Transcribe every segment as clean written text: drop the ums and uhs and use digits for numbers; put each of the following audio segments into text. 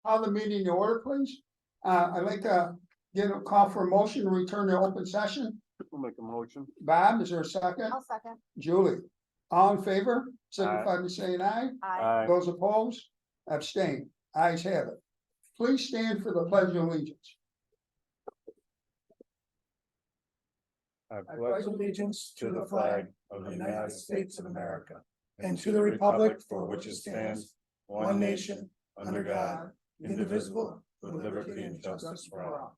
Call the meeting to order, please. I'd like to get a call for a motion to return to open session. We'll make a motion. Bob, is there a second? I'll second. Julie, all in favor, signify by saying aye. Aye. Those opposed, abstain. Ayes have it. Please stand for the pledge of allegiance. I I pledge allegiance to the flag of the United States of America and to the republic for which it stands, one nation, under God, indivisible, with liberty and justice for all.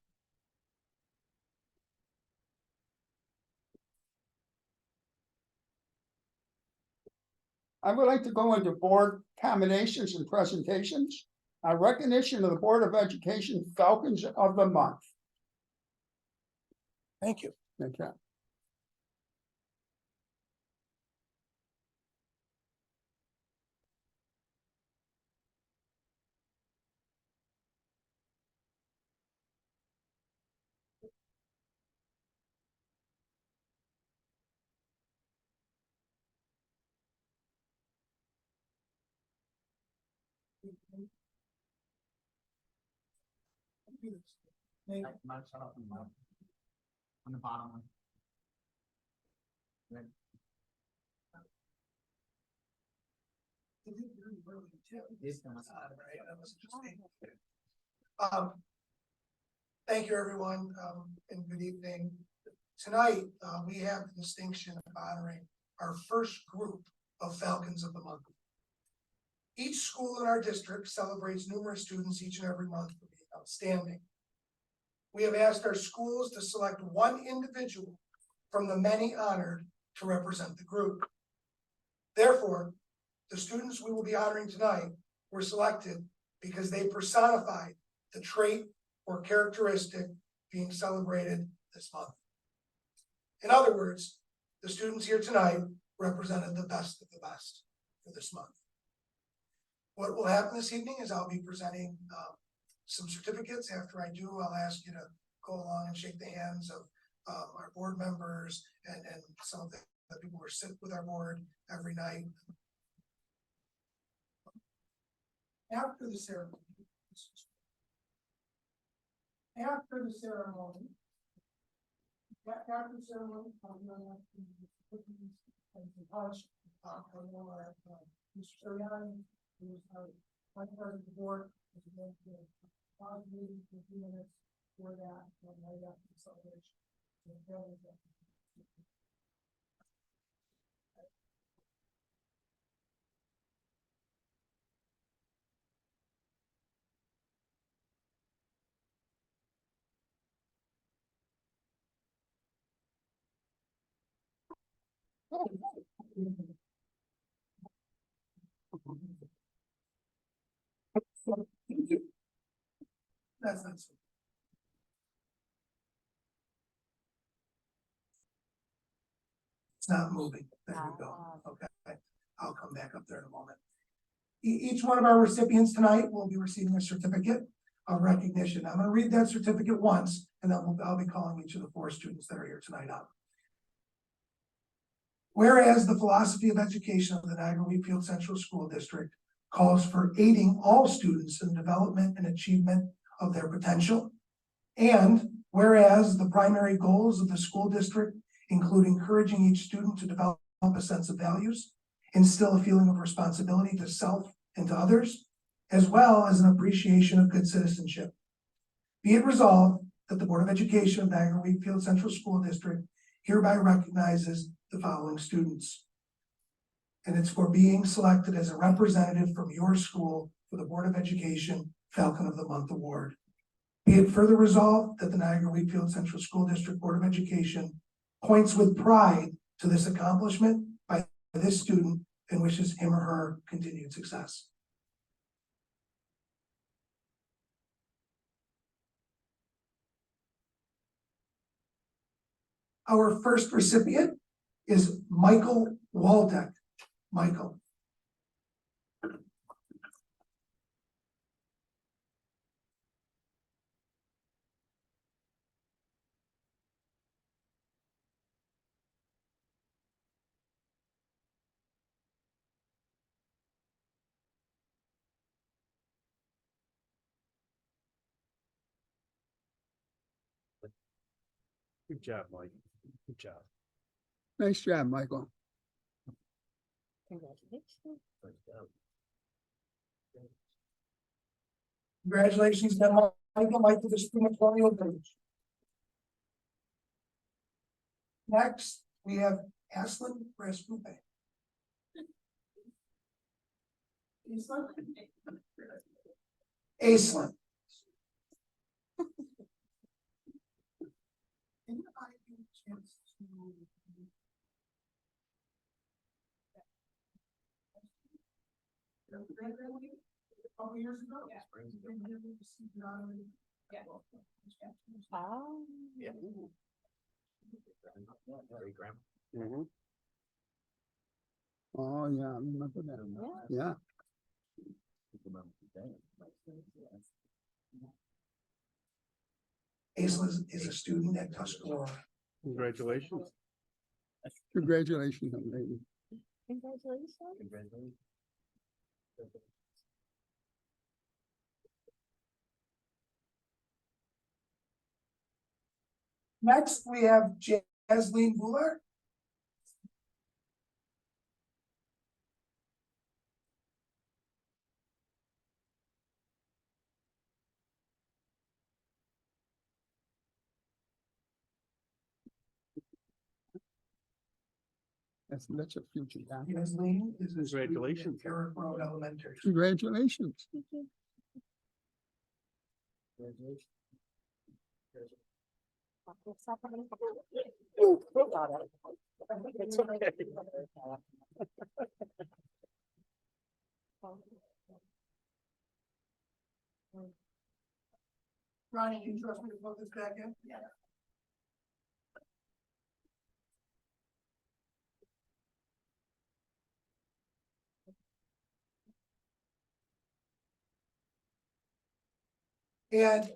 I would like to go into board combinations and presentations. Recognition of the Board of Education Falcons of the Month. Thank you. Okay. On the bottom one. Thank you, everyone, and good evening. Tonight, we have the distinction of honoring our first group of Falcons of the Month. Each school in our district celebrates numerous students each and every month for being outstanding. We have asked our schools to select one individual from the many honored to represent the group. Therefore, the students we will be honoring tonight were selected because they personified the trait or characteristic being celebrated this month. In other words, the students here tonight represented the best of the best for this month. What will happen this evening is I'll be presenting some certificates. After I do, I'll ask you to go along and shake the hands of our board members and some of the people who sit with our board every night. After the ceremony, I'm going to Mr. Sirianni, who is our vice president of the board, is going to pause the meeting for a few minutes for that, and right after the celebration. That's not so. It's not moving. There we go. Okay, I'll come back up there in a moment. Each one of our recipients tonight will be receiving a certificate of recognition. I'm going to read that certificate once, and then I'll be calling each of the 4 students that are here tonight up. Whereas the philosophy of education of the Niagara-Wheatfield Central School District calls for aiding all students in the development and achievement of their potential. And whereas the primary goals of the school district include encouraging each student to develop a sense of values, instill a feeling of responsibility to self and to others, as well as an appreciation of good citizenship. Be it resolved that the Board of Education of Niagara-Wheatfield Central School District hereby recognizes the following students. And it's for being selected as a representative from your school for the Board of Education Falcon of the Month Award. Be it further resolved that the Niagara-Wheatfield Central School District Board of Education points with pride to this accomplishment by this student and wishes him or her continued success. Our first recipient is Michael Waldeck. Michael. Good job, Mike. Good job. Nice job, Michael. Congratulations, then, Michael, Mike to the Senatorial Bridge. Next, we have Aslan Rasputin. Aislinn. Couple years ago. Yeah. Mhm. Oh, yeah, I remember that. Yeah, Aislinn is a student at Tuscarora. Congratulations. congratulations, young lady. Congratulations. Next, we have Jasleen Buller. That's a future guy. Jasleen is a student at Congratulations. Carrick Road Elementary. Congratulations. It's okay. Ronnie, you trust me to put this back in? Yeah. And,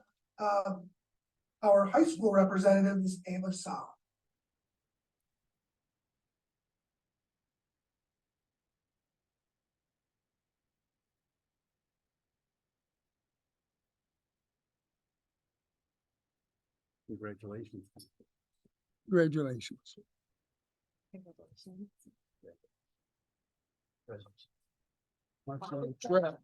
our high school representative is Ava Sal. Congratulations. Congratulations. Marcel Trapp.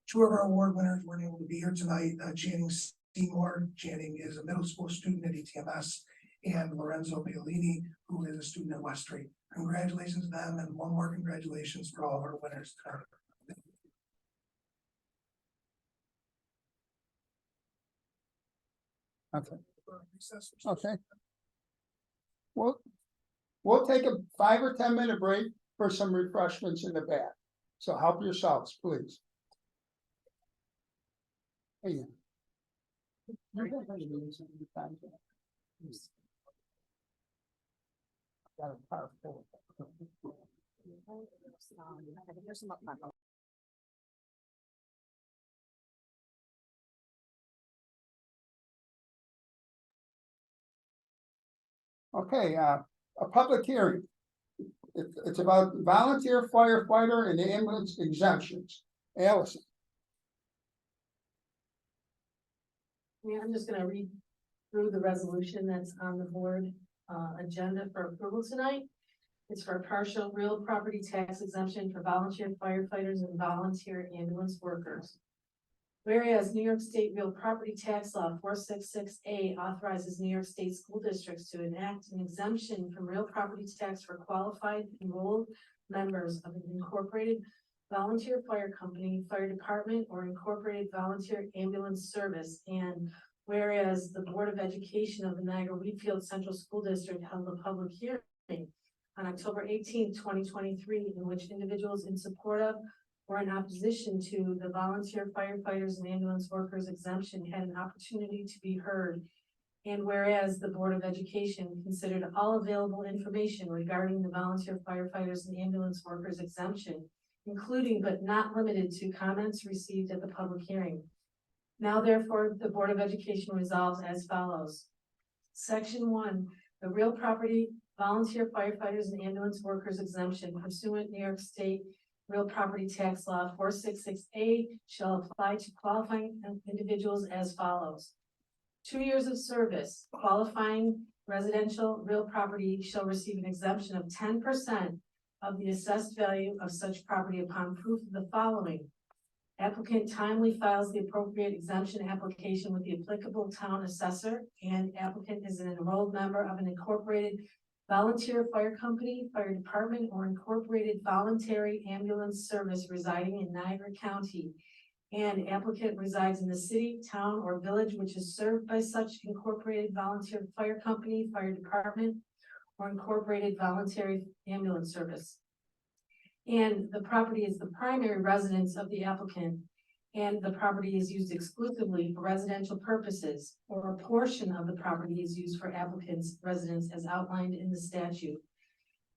Two of our award winners weren't able to be here tonight. Channing Seymour. Channing is a middle school student at ETMS, and Lorenzo Paolini, who is a student at West Street. Congratulations to them, and one more congratulations for all of our winners. Okay, okay. We'll take a 5 or 10 minute break for some refreshments in the back. So help yourselves, please. Hey. Got a car full. Okay, a public hearing. It's about volunteer firefighter and ambulance exemptions. Allison, Yeah, I'm just gonna read through the resolution that's on the board agenda for approval tonight. It's for partial real property tax exemption for volunteer firefighters and volunteer ambulance workers. Whereas New York State Real Property Tax Law 466A authorizes New York State school districts to enact an exemption from real property tax for qualified enrolled members of an incorporated volunteer fire company, fire department, or incorporated volunteer ambulance service. And whereas the Board of Education of the Niagara Wheatfield Central School District held a public hearing on October 18, 2023, in which individuals in support of or in opposition to the volunteer firefighters and ambulance workers exemption had an opportunity to be heard. And whereas the Board of Education considered all available information regarding the volunteer firefighters and ambulance workers exemption, including but not limited to comments received at the public hearing. Now therefore, the Board of Education resolves as follows. Section 1, the real property volunteer firefighters and ambulance workers exemption pursuant New York State Real Property Tax Law 466A shall apply to qualifying individuals as follows. 2 years of service, qualifying residential real property shall receive an exemption of 10% of the assessed value of such property upon proof of the following. Applicant timely files the appropriate exemption application with the applicable town assessor, and applicant is an enrolled member of an incorporated volunteer fire company, fire department, or incorporated voluntary ambulance service residing in Niagara County. And applicant resides in the city, town, or village which is served by such incorporated volunteer fire company, fire department, or incorporated voluntary ambulance service. And the property is the primary residence of the applicant, and the property is used exclusively for residential purposes, or a portion of the property is used for applicant's residence as outlined in the statute.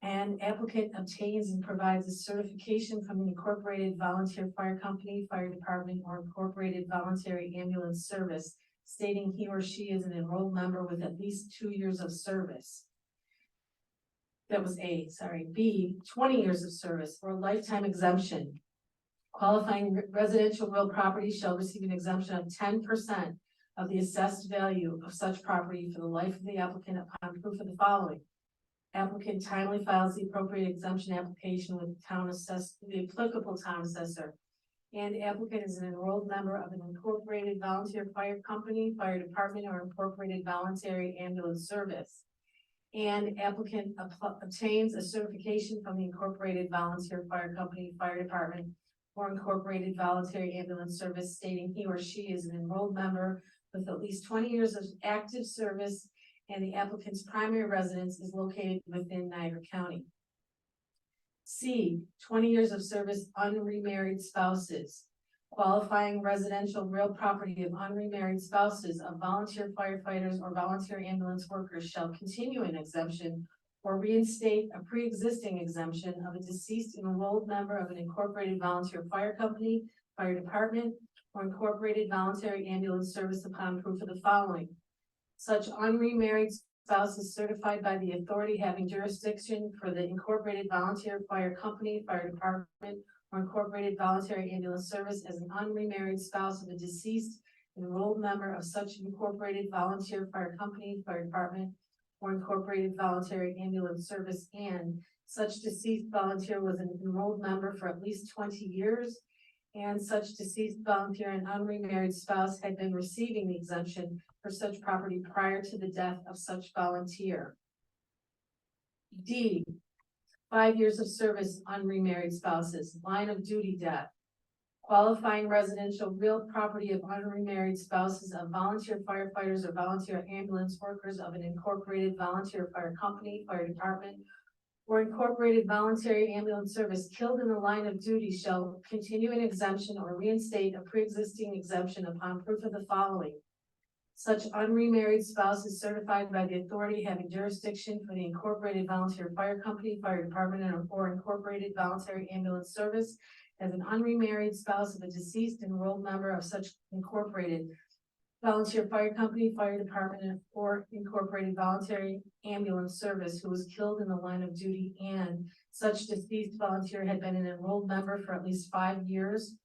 And applicant obtains and provides a certification from the incorporated volunteer fire company, fire department, or incorporated voluntary ambulance service, stating he or she is an enrolled member with at least 2 years of service. That was A, sorry. B, 20 years of service or a lifetime exemption. Qualifying residential real property shall receive an exemption of 10% of the assessed value of such property for the life of the applicant upon proof of the following. Applicant timely files the appropriate exemption application with the applicable town assessor. And applicant is an enrolled member of an incorporated volunteer fire company, fire department, or incorporated voluntary ambulance service. And applicant obtains a certification from the incorporated volunteer fire company, fire department, or incorporated voluntary ambulance service, stating he or she is an enrolled member with at least 20 years of active service, and the applicant's primary residence is located within Niagara County. C, 20 years of service unremarried spouses. Qualifying residential real property of unremarried spouses of volunteer firefighters or volunteer ambulance workers shall continue an exemption or reinstate a pre-existing exemption of a deceased enrolled member of an incorporated volunteer fire company, fire department, or incorporated voluntary ambulance service upon proof of the following. Such unremarried spouse is certified by the authority having jurisdiction for the incorporated volunteer fire company, fire department, or incorporated voluntary ambulance service as an unremarried spouse of a deceased enrolled member of such incorporated volunteer fire company, fire department, or incorporated voluntary ambulance service, and such deceased volunteer was an enrolled member for at least 20 years, and such deceased volunteer and unremarried spouse had been receiving the exemption for such property prior to the death of such volunteer. D, 5 years of service unremarried spouses, line of duty death. Qualifying residential real property of unremarried spouses of volunteer firefighters or volunteer ambulance workers of an incorporated volunteer fire company, fire department, or incorporated voluntary ambulance service killed in the line of duty shall continue an exemption or reinstate a pre-existing exemption upon proof of the following. Such unremarried spouse is certified by the authority having jurisdiction for the incorporated volunteer fire company, fire department, or incorporated voluntary ambulance service as an unremarried spouse of a deceased enrolled member of such incorporated volunteer fire company, fire department, or incorporated voluntary ambulance service who was killed in the line of duty, and such deceased volunteer had been an enrolled member for at least 5 years,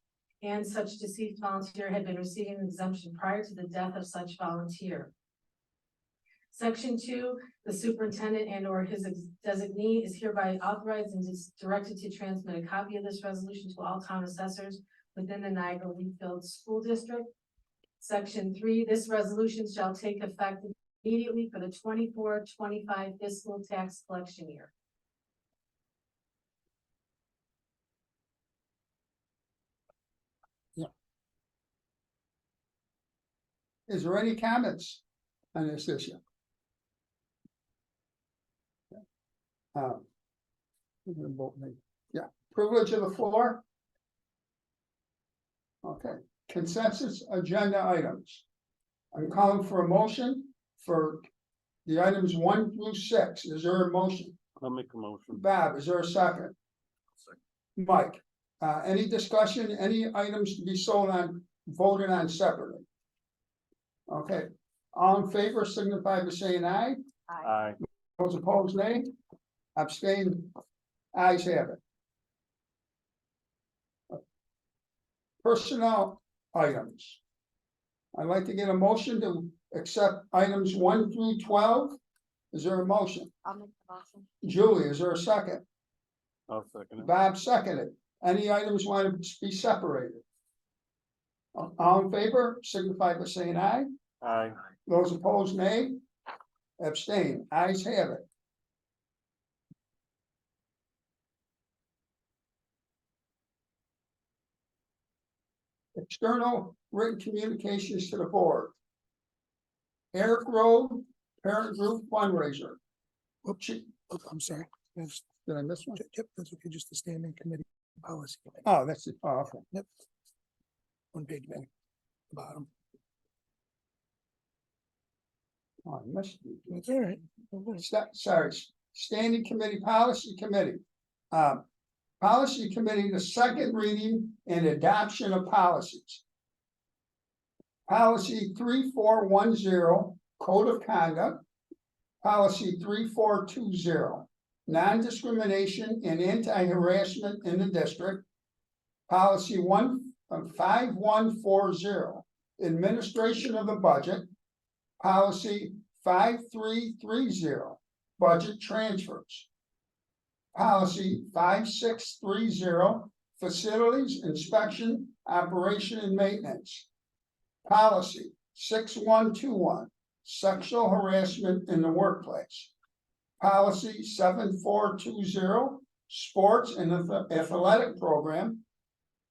and such deceased volunteer had been receiving an exemption prior to the death of such volunteer. Section 2, the superintendent and or his designee is hereby authorized and is directed to transmit a copy of this resolution to all town assessors within the Niagara Wheatfield School District. Section 3, this resolution shall take effect immediately for the 24-25 fiscal tax collection year. Is there any comments on this issue? Yeah, privilege of the floor. Okay, consensus agenda items. I'm calling for a motion for the items 1 through 6. Is there a motion? I'll make a motion. Bob, is there a second? Mike, any discussion, any items to be voted on separately? Okay, all in favor signify by saying aye. Aye. Those opposed, nay. Abstain, ayes have it. Personnel items. I'd like to get a motion to accept items 1 through 12. Is there a motion? I'll make the motion. Julie, is there a second? I'll second it. Bob seconded. Any items want to be separated? All in favor, signify by saying aye. Aye. Those opposed, nay. Abstain. Ayes have it. External written communications to the board. Eric Road, parent group fundraiser. Whoops, I'm sorry. Yes, Did I miss one? Yep, that's okay, just the standing committee policy. Oh, that's it. Oh, okay. Yep. One page back, the bottom. Oh, I missed it. That's all right. Sorry, Standing Committee, Policy Committee. Policy Committee, the second reading and adoption of policies. Policy 3410, Code of Conduct. Policy 3420, non-discrimination and anti-harassment in the district. Policy 5140, administration of the budget. Policy 5330, budget transfers. Policy 5630, facilities inspection, operation and maintenance. Policy 6121, sexual harassment in the workplace. Policy 7420, sports and athletic program.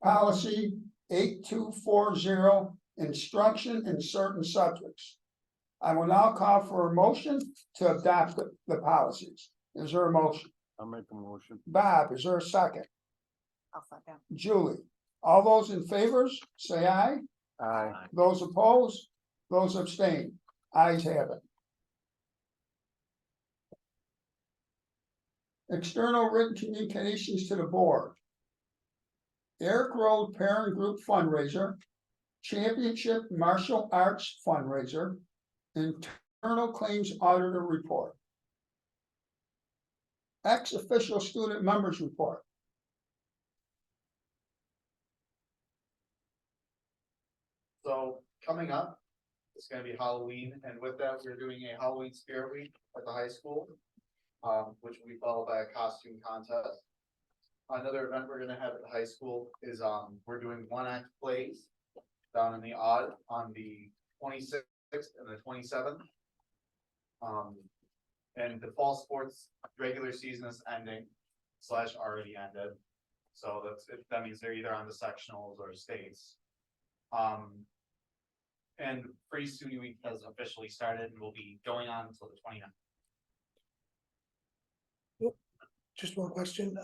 Policy 8240, instruction in certain subjects. I will now call for a motion to adopt the policies. Is there a motion? I'll make a motion. Bob, is there a second? I'll second. Julie, all those in favors, say aye. Aye. Those opposed, those abstain. Ayes have it. External written communications to the board. Eric Road Parent Group fundraiser, Championship Martial Arts fundraiser, internal claims auditor report. Ex-official student members report. So coming up, it's gonna be Halloween, and with that, we're doing a Halloween Spirit Week at the high school. Which will be followed by a costume contest. Another event we're gonna have at the high school is, we're doing one-act plays down in the Odd on the 26th and the 27th. And the fall sports regular season is ending / already ended. So that means they're either on the sectionals or states. And Free Student Week has officially started and will be going on until the 29th. Just one question,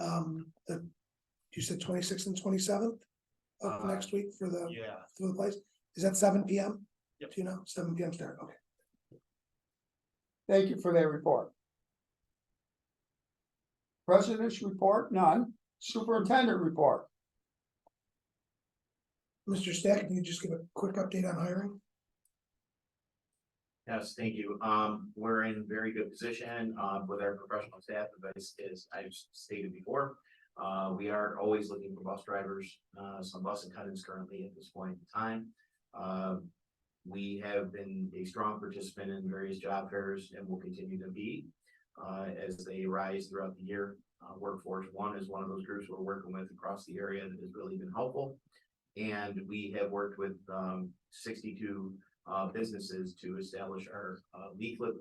you said 26th and 27th of next week for the place, is that 7 PM? Yep. Do you know, 7 PM start, okay. Thank you for that report. President's report, none. Superintendent report. Mr. Stack, can you just give a quick update on hiring? Yes, thank you. We're in very good position, with our professional staff, as I've stated before. We are always looking for bus drivers, some bus attendants currently at this point in time. We have been a strong participant in various job fairs and will continue to be, as they rise throughout the year. Workforce One is one of those groups we're working with across the area that has really been helpful. And we have worked with, 62 businesses to establish our leaflet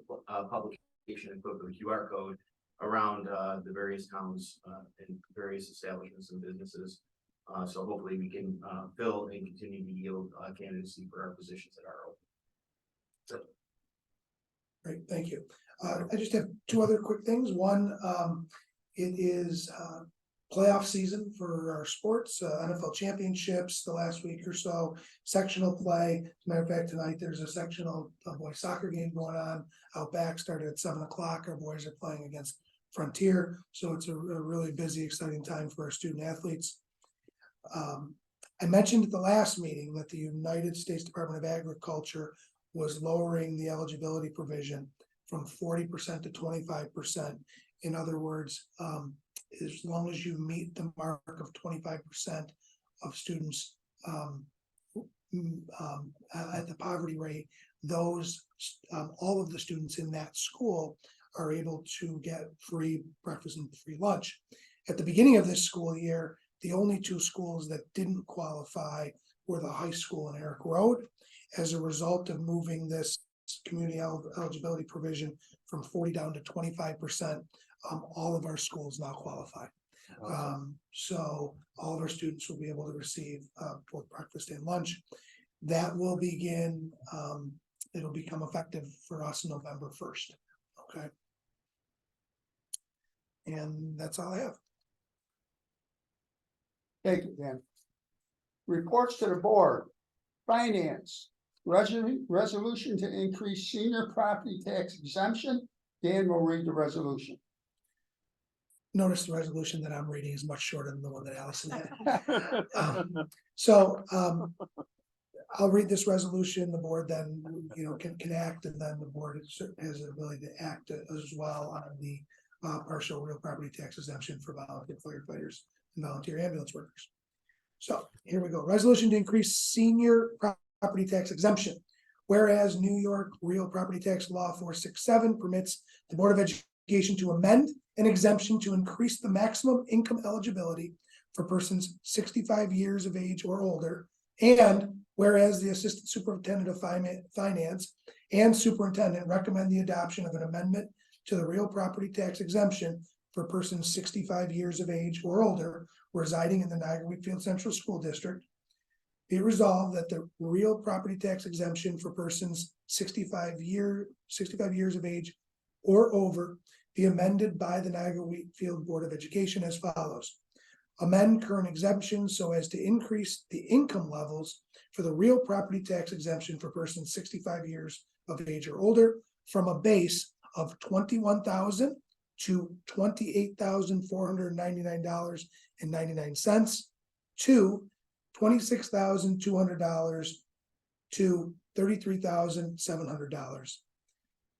publication equipped with a QR code around the various towns and various establishments and businesses. So hopefully we can fill and continue to yield candidacy for our positions that are open. Great, thank you. I just have two other quick things. One, it is playoff season for our sports, NFL championships the last week or so, sectional play. As a matter of fact, tonight there's a sectional boys soccer game going on out back, started at 7 o'clock. Our boys are playing against Frontier, so it's a really busy, exciting time for our student athletes. I mentioned at the last meeting that the United States Department of Agriculture was lowering the eligibility provision from 40% to 25%. In other words, as long as you meet the mark of 25% of students at the poverty rate, all of the students in that school are able to get free breakfast and free lunch. At the beginning of this school year, the only two schools that didn't qualify were the high school and Eric Road. As a result of moving this community eligibility provision from 40 down to 25%, all of our schools now qualify. So all of our students will be able to receive both breakfast and lunch. That will begin, it'll become effective for us November 1st. Okay. And that's all I have. Thank you, Dan. Reports to the board. Finance, resolution to increase senior property tax exemption. Dan will read the resolution. Notice the resolution that I'm reading is much shorter than the one that Allison had. I'll read this resolution, the board then, can act, and then the board has the ability to act as well on the partial real property tax exemption for volunteer firefighters and volunteer ambulance workers. So here we go. Resolution to increase senior property tax exemption. Whereas New York Real Property Tax Law 467 permits the Board of Education to amend an exemption to increase the maximum income eligibility for persons 65 years of age or older. And whereas the Assistant Superintendent of Finance and Superintendent recommend the adoption of an amendment to the real property tax exemption for persons 65 years of age or older residing in the Niagara Wheatfield Central School District, be it resolved that the real property tax exemption for persons 65 years of age or over be amended by the Niagara Wheatfield Board of Education as follows. Amend current exemptions so as to increase the income levels for the real property tax exemption for persons 65 years of age or older from a base of $21,000 to $28,499.99 to $26,200 to $33,700.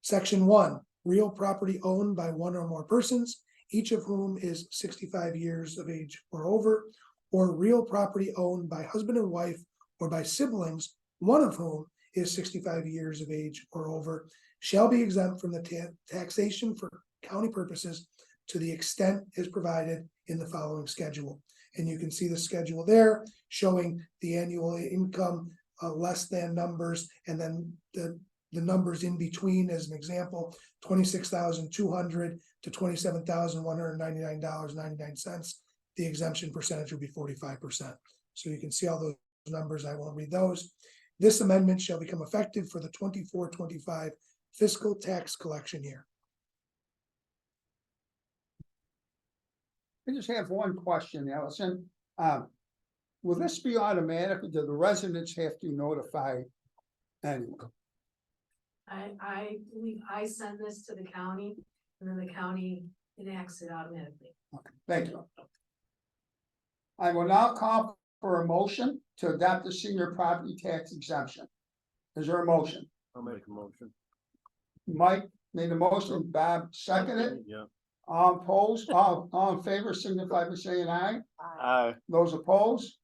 Section 1, real property owned by one or more persons, each of whom is 65 years of age or over, or real property owned by husband and wife or by siblings, one of whom is 65 years of age or over, shall be exempt from the taxation for county purposes to the extent is provided in the following schedule. And you can see the schedule there showing the annual income less than numbers, and then the numbers in between, as an example, $26,200 to $27,199.99. The exemption percentage would be 45%. So you can see all those numbers. I won't read those. This amendment shall become effective for the 24-25 fiscal tax collection year. I just have one question, Allison. Will this be automatic, or do the residents have to notify anyone? I believe I send this to the county, and then the county enacts it automatically. Okay, thank you. I will now call for a motion to adopt the senior property tax exemption. Is there a motion? I'll make a motion. Mike made a motion, Bob seconded. Yeah. All opposed, all in favor, signify by saying aye. Aye. Those opposed,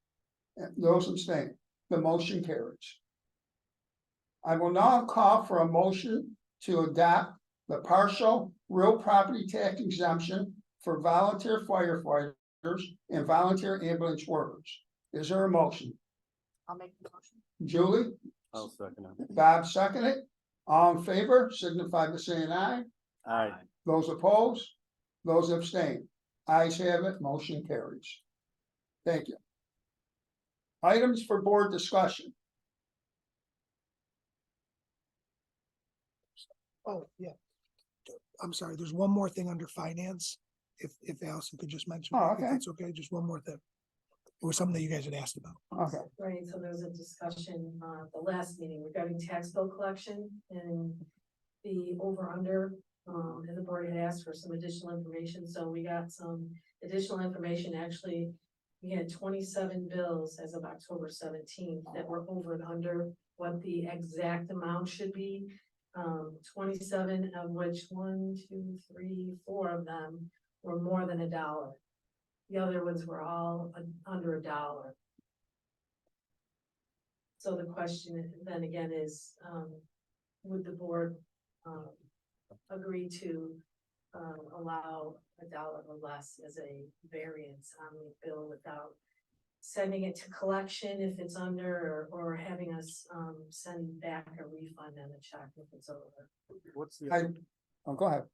and those abstain. The motion carries. I will now call for a motion to adopt the partial real property tax exemption for volunteer firefighters and volunteer ambulance workers. Is there a motion? I'll make the motion. Julie, I'll second it. Bob seconded. All in favor, signify by saying aye. Aye. Those opposed, those abstain. Ayes have it, motion carries. Thank you. Items for board discussion. Oh, yeah. I'm sorry, there's one more thing under finance. If Allison could just mention. Oh, If okay. that's okay, just one more thing. It was something that you guys had asked about. Okay, Right, so there was a discussion, at the last meeting regarding tax bill collection and the over under. And the board had asked for some additional information, so we got some additional information. Actually, we had 27 bills as of October 17th that were over and under what the exact amount should be. 27 of which 1, 2, 3, 4 of them were more than $1. The other ones were all under $1. So the question then again is, would the board, agree to, allow $1 or less as a variance on the bill without sending it to collection if it's under, or having us, send back a refund on the check if it's over? What's I- the, Oh, go ahead.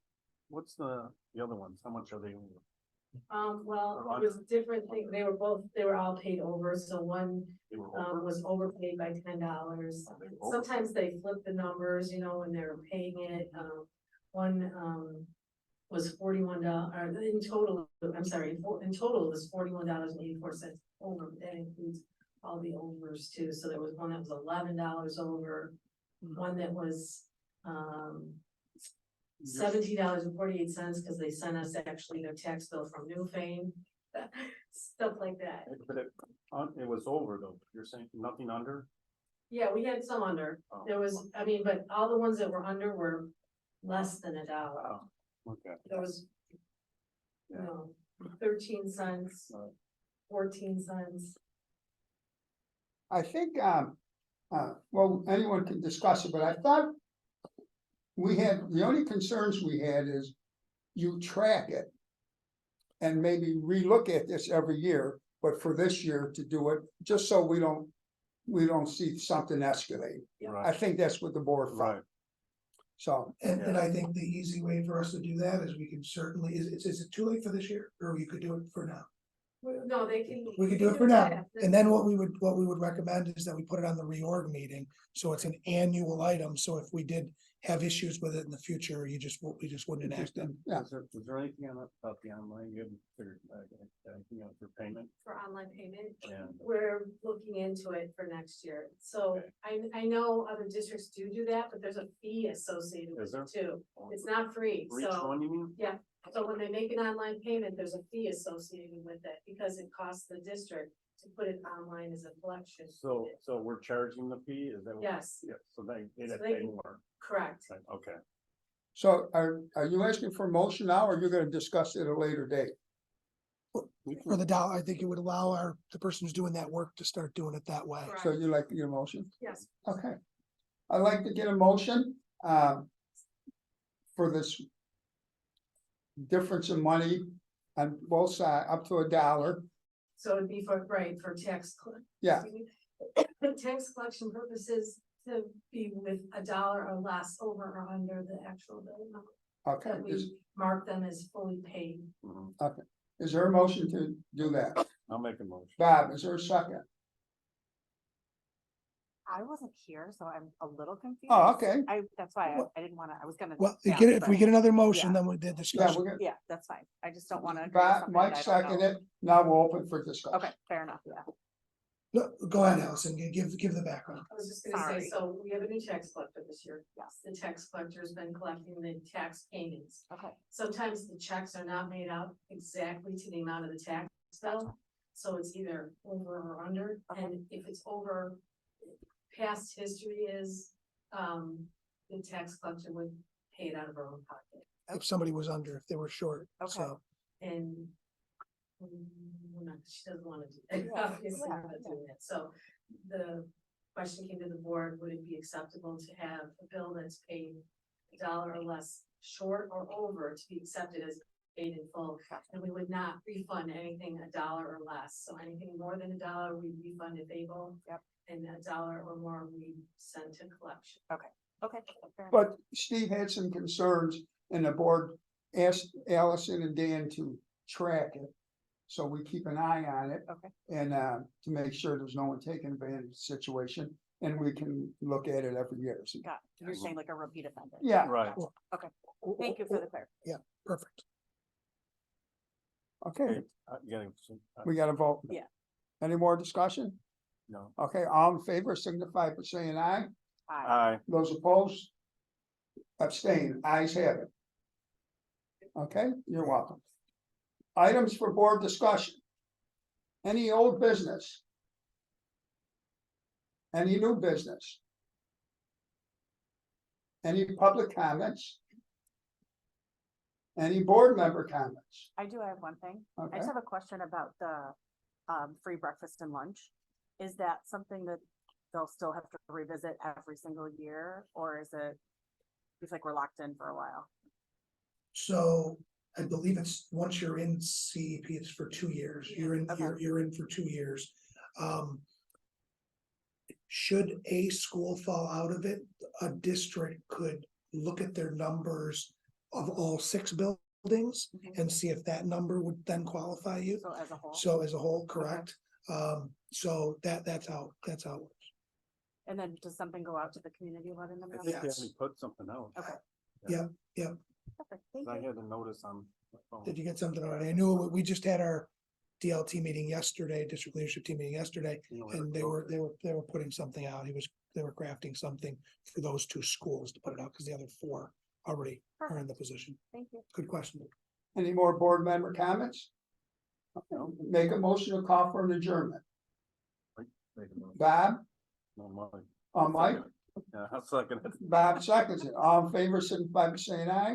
what's the other ones? How much are they? over? Well, it was different thing, they were all paid over, so one, They were over? was overpaid by $10. They were over. Sometimes they flip the numbers, when they're paying it, one, was $41, or in total, I'm sorry, in total it was $41.84 over, but that includes all the overs too, so there was one that was $11 over, one that was, $17.48, because they sent us actually their tax bill from Newfane, stuff like that. But it was over though. You're saying nothing under? Yeah, we had some under, Oh, there was, but all the ones that were under were less than $1. Oh, okay. There was, Yeah. 13 cents, Right. 14 cents. I think, well, anyone can discuss it, but I thought the only concerns we had is you track it and maybe relook at this every year, but for this year to do it, just so we don't see something escalate. I Right, think that's what the board thought, right. so. And I think the easy way for us to do that is we can certainly, is it too late for this year, or you could do it for now? No, they can. We could do it for now, and then what we would recommend is that we put it on the reorg meeting, so it's an annual item, so if we did have issues with it in the future, we just wouldn't enact it. Yeah, Is there anything about the online, you haven't figured, anything else for payment? For online payment, And we're looking into it for next year. So I know other districts do that, but there's a fee associated Is with there? it too. It's not free, For each so. one, you mean? So when they make an online payment, there's a fee associated with it because it costs the district to put it online as a collection. So we're charging the fee, is that? what- Yes, Yeah, so they So have to they pay can- more, correct. right, okay. so are you asking for a motion now, or you're gonna discuss it at a later date? For the dollar, I think it would allow the person who's doing that work to start doing it that way. So Correct. you like your motion? Yes. Okay. I'd like to get a motion, for this difference in money on both sides, up to $1. So it'd be for tax. Yeah. Tax collection purposes to be with $1 or less over or under the actual bill amount. Okay, That we mark them as fully paid. Mhm. is there a motion to do that? I'll make a motion. Bob, is there a second? I wasn't here, so I'm a little confused. Oh, okay. That's why Well- I didn't wanna, I was gonna. Well, yeah, if we but- get another motion, Yeah. then we did Yeah, discussion. we're gonna, Yeah, that's fine. I just don't wanna. agree to Bob, something Mike that I don't seconded know. it, now we'll open for discussion. Okay, fair enough, yeah. Look, go ahead, Allison, give the background. I was just gonna say, Sorry. so we have a new tax collector this year. Yes. The tax collector's been collecting the tax payments. Okay, Sometimes the checks are not made out exactly to the amount of the tax bill. So it's either over or under, Okay. and if it's over, past history is, the tax collector would pay it out of her own pocket. If somebody was under, if they were short, Okay. so. And she doesn't wanna do that, Yeah, obviously, yeah, not yeah. doing it, so the question came to the board, would it be acceptable to have a bill that's paid $1 or less short or over to be accepted as paid in full? And we would not refund anything $1 or less, so anything more than $1, we refund if able. Yep. And $1 or more, we send to collection. okay. Fair enough. But Steve had some concerns and the board asked Allison and Dan to track it. So we keep an eye on it. Okay. And to make sure there's no one taking advantage of the situation, and we can look at it every year. So, Got it. You're saying like a repeat offender. yeah, Right, Thank you for the clarification. Perfect. okay, getting, we got to vote. Yeah. Any more discussion? no, Okay, all in favor signify by saying aye. aye, Those opposed? Abstain, ayes have it. Okay, you're welcome. Items for board discussion. Any old business? Any new business? Any public comments? Any board member comments? I do have one thing. I Okay, just have a question about the free breakfast and lunch. Is that something that they'll still have to revisit every single year, or is it? It's like we're locked in for a while. So I believe it's, once you're in CEP, it's for 2 years. You're in, Okay. you're in for 2 years. Should a school fall out of it, a district could look at their numbers of all 6 buildings Mhm. and see if that number would then qualify you. So as a whole, So as a whole, correct? So that's how it works. and then does something go out to the community letting them I know? think they Yes. already put something out. Okay. Yeah, yeah. Perfect, thank I you. had a notice on. the phone. Did you get something already? I knew we just had our DLT meeting yesterday, district leadership team meeting yesterday, You know, and they were putting something out. They were crafting something for those 2 schools to put it out, because the other 4 already are in the position. Thank you. Good question. Any more board member comments? Make a motion to call for an adjournment. Make a motion. Bob, No, Mike. Mike, Yeah, I'll second it. Bob seconds it. All in favor, signify by saying aye.